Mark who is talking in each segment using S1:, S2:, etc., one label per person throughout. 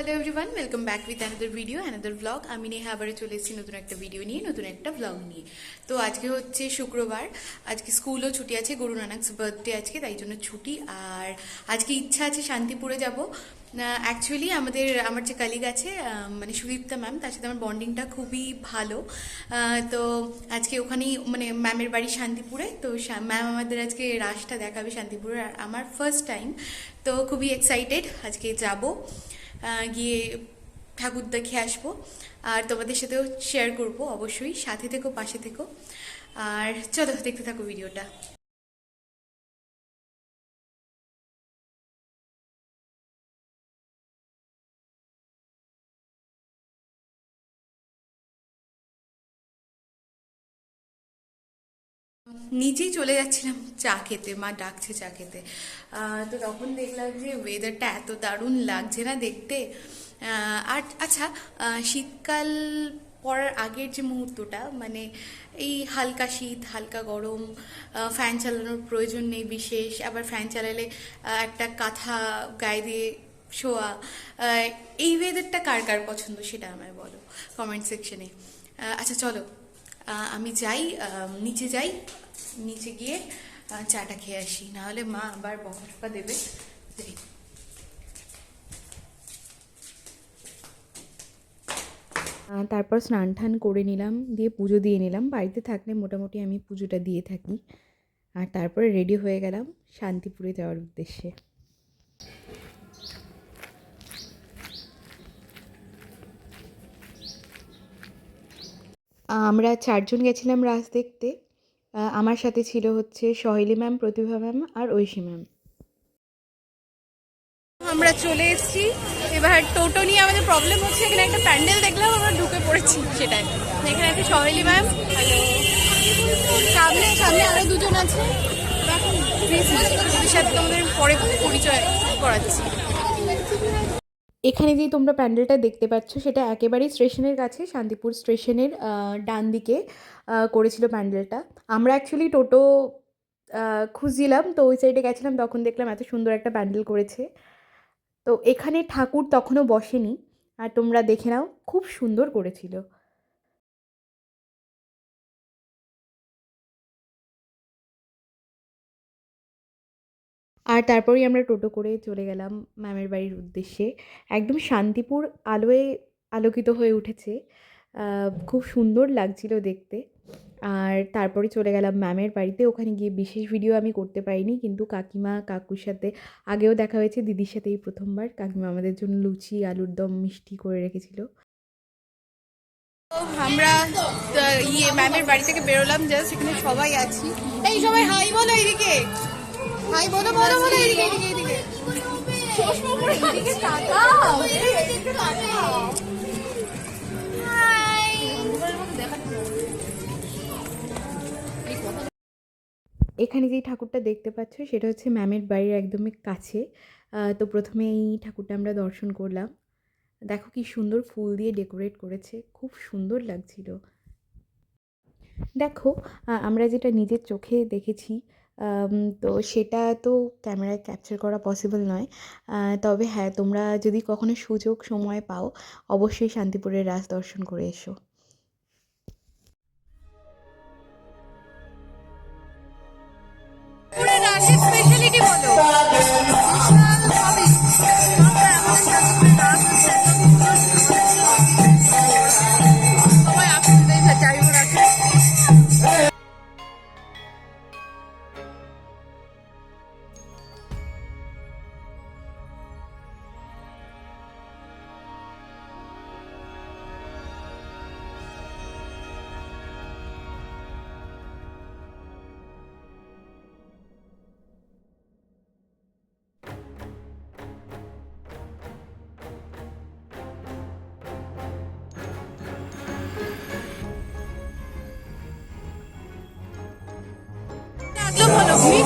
S1: Hello everyone, welcome back with another video another blog. আমি নেহা আবারও চলে এসেছি নতুন একটা ভিডিও নিয়ে, নতুন একটা ব্লগ নিয়ে। তো আজকে হচ্ছে শুক্রবার, আজকে স্কুলও ছুটি আছে, গুরু নানকস বার্থডে আজকে, তাই জন্য ছুটি। আর আজকে ইচ্ছা আছে শান্তিপুরে যাব। অ্যাকচুয়ালি আমার যে কালিগ আছে, মানে সুদীপ্তা ম্যাম, তার সাথে আমার বন্ডিংটা খুবই ভালো। তো আজকে ওখানেই, মানে ম্যামের বাড়ি শান্তিপুরে, তো ম্যাম আমাদের আজকে রাসটা দেখাবে শান্তিপুরে, আর আমার ফার্স্ট টাইম, তো খুবই এক্সাইটেড। আজকে যাব, গিয়ে ঠাকুর দেখে আসবো, আর তোমাদের সাথেও শেয়ার করব। অবশ্যই সাথে থেকো, পাশে থেকো, আর চলো দেখতে থাকো ভিডিওটা। নিজেই চলে যাচ্ছিলাম চা খেতে, মা ডাকছে চা খেতে। তো তখন দেখলাম যে ওয়েদারটা এত দারুণ লাগছে না দেখতে। আর আচ্ছা, শীতকাল পড়ার আগের যে মুহূর্তটা, মানে এই হালকা শীত হালকা গরম, ফ্যান চালানোর প্রয়োজন নেই বিশেষ, আবার ফ্যান চালালে একটা কাঁথা গায়ে দিয়ে শোয়া, এই ওয়েদারটা কার কার পছন্দ সেটা আমায় বলো কমেন্ট সেকশনে। আচ্ছা চলো, আমি যাই, নিচে যাই, নিচে গিয়ে চাটা খেয়ে আসি, নাহলে মা আবার বকা দেবে। যাই। তারপর স্নান টান করে নিলাম, দিয়ে পুজো দিয়ে নিলাম। বাড়িতে থাকলে মোটামুটি আমি পুজোটা দিয়ে থাকি। আর তারপরে রেডি হয়ে গেলাম শান্তিপুরে যাওয়ার উদ্দেশ্যে। আমরা চারজন গেছিলাম রাস দেখতে। আমার সাথে ছিল হচ্ছে সহেলি ম্যাম, প্রতিভা ম্যাম আর ঐশী ম্যাম। আমরা চলে এসেছি। এবার টোটো নিয়ে আমাদের প্রবলেম হচ্ছে, এখানে একটা প্যান্ডেল দেখলাম, আমরা ঢুকে পড়েছি সেটাই। এখানে একটা সহেলি ম্যাম, সামনে সামনে আরো দুজন আছে, ওদের সাথে তোমাদের পরে পরিচয় করাচ্ছি। এখানে যে তোমরা প্যান্ডেলটা দেখতে পাচ্ছ, সেটা একেবারেই স্টেশনের কাছে, শান্তিপুর স্টেশনের ডান দিকে করেছিল প্যান্ডেলটা। আমরা অ্যাকচুয়ালি টোটো খুঁজছিলাম, তো ওই সাইডে গেছিলাম, তখন দেখলাম এত সুন্দর একটা প্যান্ডেল করেছে। তো এখানে ঠাকুর তখনও বসেনি, আর তোমরা দেখে নাও, খুব সুন্দর করেছিল। আর তারপরেই আমরা টোটো করে চলে গেলাম ম্যামের বাড়ির উদ্দেশ্যে। একদম শান্তিপুর আলোয় আলোকিত হয়ে উঠেছে, খুব সুন্দর লাগছিল দেখতে। আর তারপরে চলে গেলাম ম্যামের বাড়িতে। ওখানে গিয়ে বিশেষ ভিডিও আমি করতে পারিনি, কিন্তু কাকিমা কাকুর সাথে আগেও দেখা হয়েছে, দিদির সাথে এই প্রথমবার। কাকিমা আমাদের জন্য লুচি, আলুর দম, মিষ্টি করে রেখেছিল। আমরা ম্যামের বাড়ি থেকে বেরোলাম, জাস্ট এখানে সবাই আছি। এই সবাই হাই বলো, এইদিকে হাই বলো, বলো বলো, এইদিকে এইদিকে এইদিকে। এখানে যেই ঠাকুরটা দেখতে পাচ্ছ, সেটা হচ্ছে ম্যামের বাড়ির একদমই কাছে। তো প্রথমে এই ঠাকুরটা আমরা দর্শন করলাম। দেখো কি সুন্দর ফুল দিয়ে ডেকোরেট করেছে, খুব সুন্দর লাগছিল। দেখো, আমরা যেটা নিজের চোখে দেখেছি, তো সেটা তো ক্যামেরায় ক্যাপচার করা পসিবল নয়। তবে হ্যাঁ, তোমরা যদি কখনো সুযোগ সময় পাও, অবশ্যই শান্তিপুরের রাস দর্শন করে এসো। স্পেশালিটি বলো।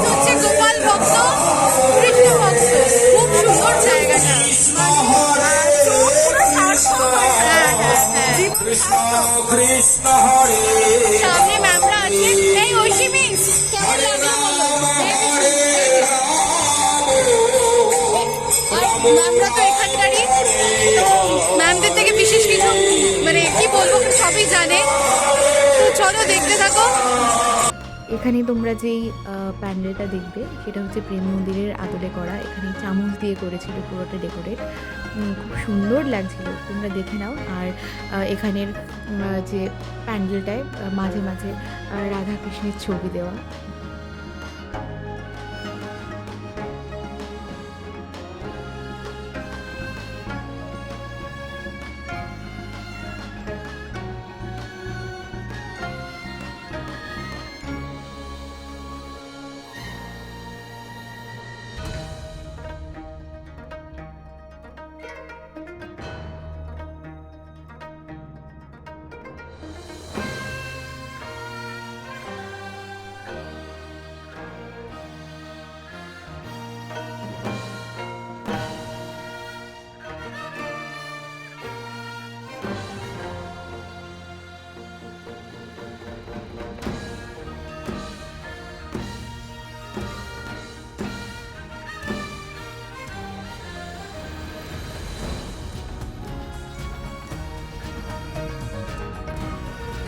S1: হচ্ছে গোপাল ভক্ত, কৃষ্ণ ভক্ত, খুব সুন্দর জায়গাটা। সামনে ম্যামরা আছে। এই ঐশী মিস, কেমন লাগলো ম্যামরা তো এখানকারই। তো বলবো সবই জানে, তো চলো দেখতে থাকো।
S2: এখানে তোমরা যেই প্যান্ডেলটা দেখবে সেটা হচ্ছে প্রেম মন্দিরের আদলে করা। এখানে চামচ দিয়ে করেছিল পুরোটা ডেকোরেট, খুব সুন্দর লাগছিল, তোমরা দেখে নাও। আর এখানের যে প্যান্ডেলটায় মাঝে মাঝে রাধা কৃষ্ণের ছবি দেওয়া।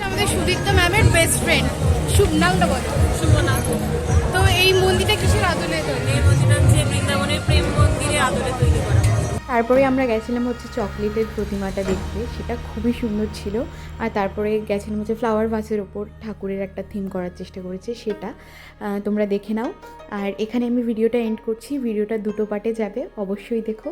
S1: আমাদের সুদীপ্ত ম্যামের বেস্ট ফ্রেন্ড, শুভ নামটা বলো।
S3: সুমনা।
S1: তো এই মন্দিরটা কিসের আদলে তৈরি?
S3: এই মন্দিরটা হচ্ছে বৃন্দাবনের প্রেম মন্দিরে আদলে তৈরি করা।
S2: তারপরে আমরা গেছিলাম হচ্ছে চকলেটের প্রতিমাটা দেখতে, সেটা খুবই সুন্দর ছিল। আর তারপরে গেছিলাম হচ্ছে ফ্লাওয়ার ভাসের ওপর ঠাকুরের একটা থিম করার চেষ্টা করেছে, সেটা তোমরা দেখে নাও। আর এখানে আমি ভিডিওটা এন্ড করছি, ভিডিওটা দুটো পার্টে যাবে, অবশ্যই দেখো।